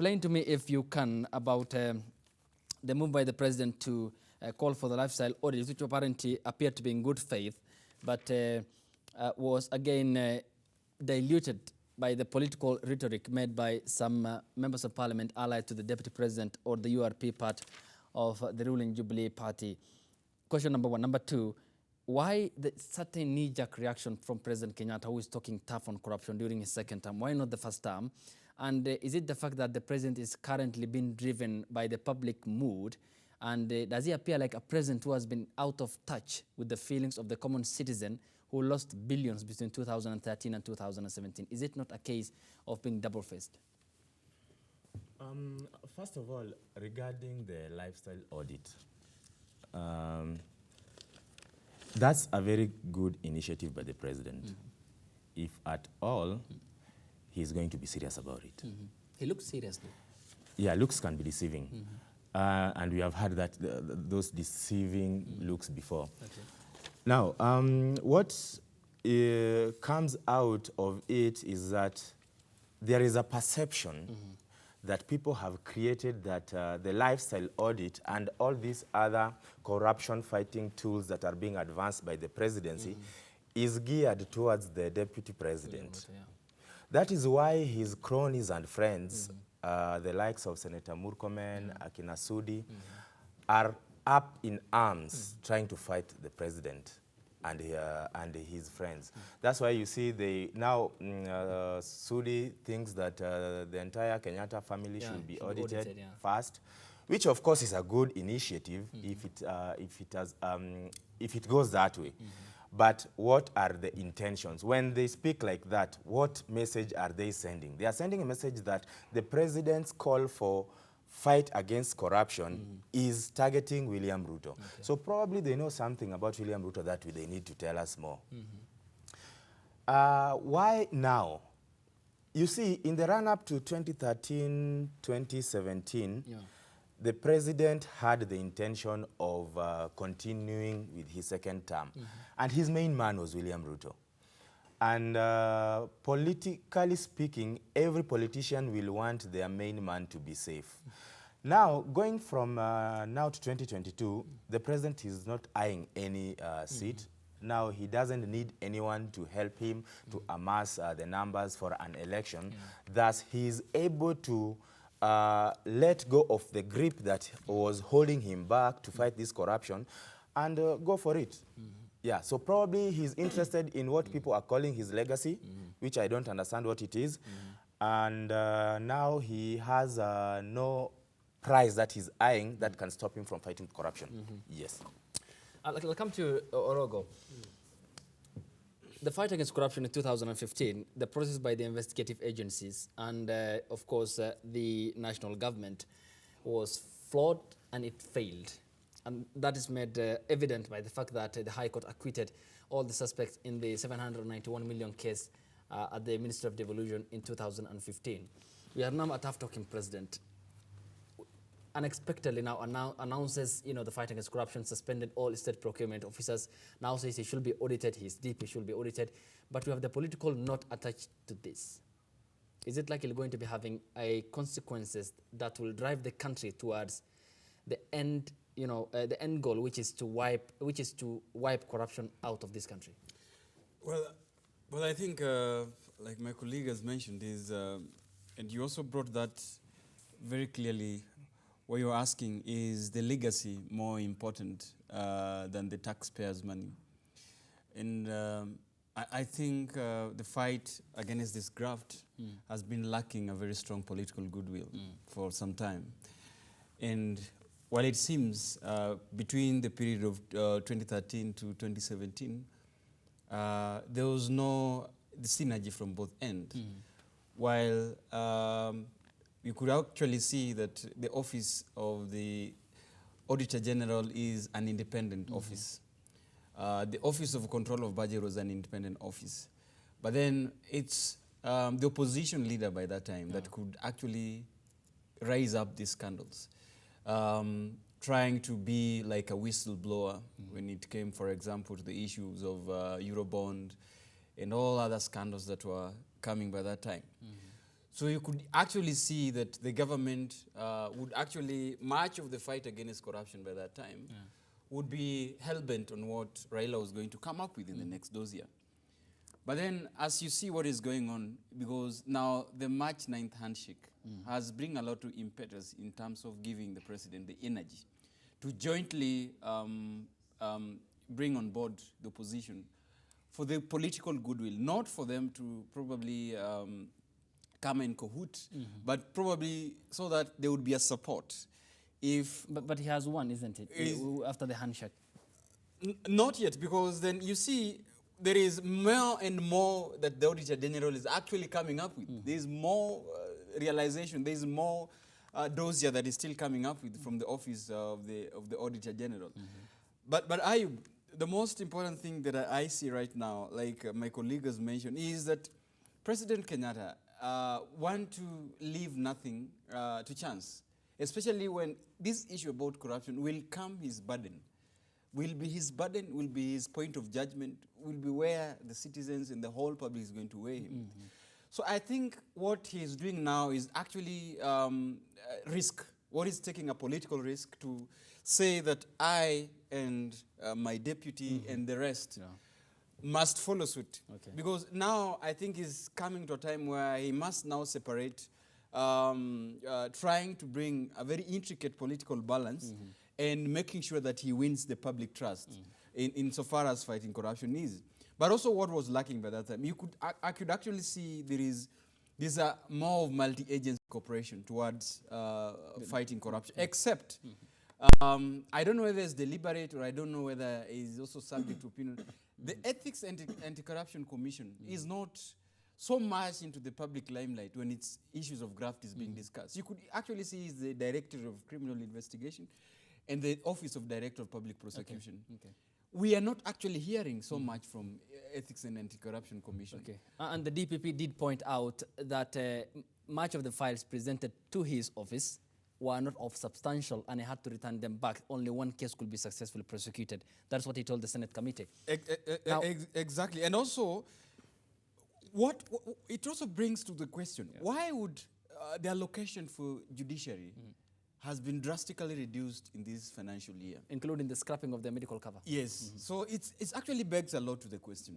explain to me, if you can, about the move by the president to call for the lifestyle audit, which apparently appeared to be in good faith, but was again diluted by the political rhetoric made by some members of parliament allied to the deputy president or the URP part of the ruling Jubilee party. Question number one. Number two, why the certain knee-jerk reaction from President Kenyatta, who is talking tough on corruption during his second term? Why not the first term? And is it the fact that the president is currently being driven by the public mood? And does he appear like a president who has been out of touch with the feelings of the common citizen who lost billions between 2013 and 2017? Is it not a case of being double-faced? First of all, regarding the lifestyle audit, that's a very good initiative by the president. If at all, he's going to be serious about it. He looks serious though. Yeah, looks can be deceiving. And we have had that those deceiving looks before. Okay. Now, what comes out of it is that there is a perception that people have created that the lifestyle audit and all these other corruption-fighting tools that are being advanced by the presidency is geared towards the deputy president. That is why his cronies and friends, the likes of Senator Murkomen, Akina Sudi, are up in arms trying to fight the president and his friends. That's why you see they now Sudi thinks that the entire Kenyatta family should be audited first, which of course is a good initiative if it goes that way. But what are the intentions? When they speak like that, what message are they sending? They are sending a message that the president's call for fight against corruption is targeting William Ruto. So probably they know something about William Ruto that they need to tell us more. Why now? You see, in the run-up to 2013, 2017, the president had the intention of continuing with his second term. And his main man was William Ruto. And politically speaking, every politician will want their main man to be safe. Now, going from now to 2022, the president is not eyeing any seat. Now, he doesn't need anyone to help him to amass the numbers for an election. Thus, he is able to let go of the grip that was holding him back to fight this corruption and go for it. Yeah, so probably he's interested in what people are calling his legacy, which I don't understand what it is. And now he has no prize that he's eyeing that can stop him from fighting corruption. Yes. I'll come to Orogo. The fight against corruption in 2015, the process by the investigative agencies and, of course, the national government was flawed and it failed. And that is made evident by the fact that the High Court acquitted all the suspects in the 791 million case at the Ministry of Devolution in 2015. We are now a tough-talking president. Unexpectedly now announces, the fight against corruption, suspended all state procurement officers, now says he should be audited, his DP should be audited, but we have the political note attached to this. Is it likely going to be having consequences that will drive the country towards the end, the end goal, which is to wipe corruption out of this country? Well, I think, like my colleague has mentioned, is, and you also brought that very clearly. What you're asking, is the legacy more important than the taxpayers' money? And I think the fight against this graft has been lacking a very strong political goodwill for some time. And while it seems between the period of 2013 to 2017, there was no synergy from both ends. While you could actually see that the office of the Auditor General is an independent office. The Office of Control of Budget was an independent office. But then it's the opposition leader by that time that could actually raise up these scandals, trying to be like a whistleblower when it came, for example, to the issues of Eurobond and all other scandals that were coming by that time. So you could actually see that the government would actually, much of the fight against corruption by that time would be hell-bent on what Raila was going to come up with in the next dossier. But then, as you see what is going on, because now the March 9th handshake has bring a lot of impetus in terms of giving the president the energy to jointly bring on board the opposition for the political goodwill, not for them to probably come in cahoot, but probably so that there would be a support. But he has won, isn't it, after the handshake? Not yet, because then you see there is more and more that the Auditor General is actually coming up with. There is more realization, there is more dossier that is still coming up with from the office of the Auditor General. But the most important thing that I see right now, like my colleague has mentioned, is that President Kenyatta want to leave nothing to chance, especially when this issue about corruption will come his burden. Will be his burden, will be his point of judgment, will be where the citizens and the whole public is going to weigh him. So I think what he is doing now is actually risk. What is taking a political risk to say that I and my deputy and the rest must follow suit. Because now I think he's coming to a time where he must now separate, trying to bring a very intricate political balance and making sure that he wins the public trust insofar as fighting corruption is. But also what was lacking by that time, I could actually see there's a more of multi-agency cooperation towards fighting corruption, except I don't know whether it's deliberate or I don't know whether it's also subject to opinion. The Ethics and Anti-Corruption Commission is not so much into the public limelight when it's issues of graft is being discussed. You could actually see is the Director of Criminal Investigation and the Office of Director of Public Prosecution. We are not actually hearing so much from Ethics and Anti-Corruption Commission. And the DPP did point out that much of the files presented to his office were not of substantial and he had to return them back. Only one case could be successfully prosecuted. That's what he told the Senate committee. Exactly. And also, it also brings to the question, why would the allocation for judiciary has been drastically reduced in this financial year? Including the scrapping of the medical cover. Yes. So it's actually begs a lot to the question.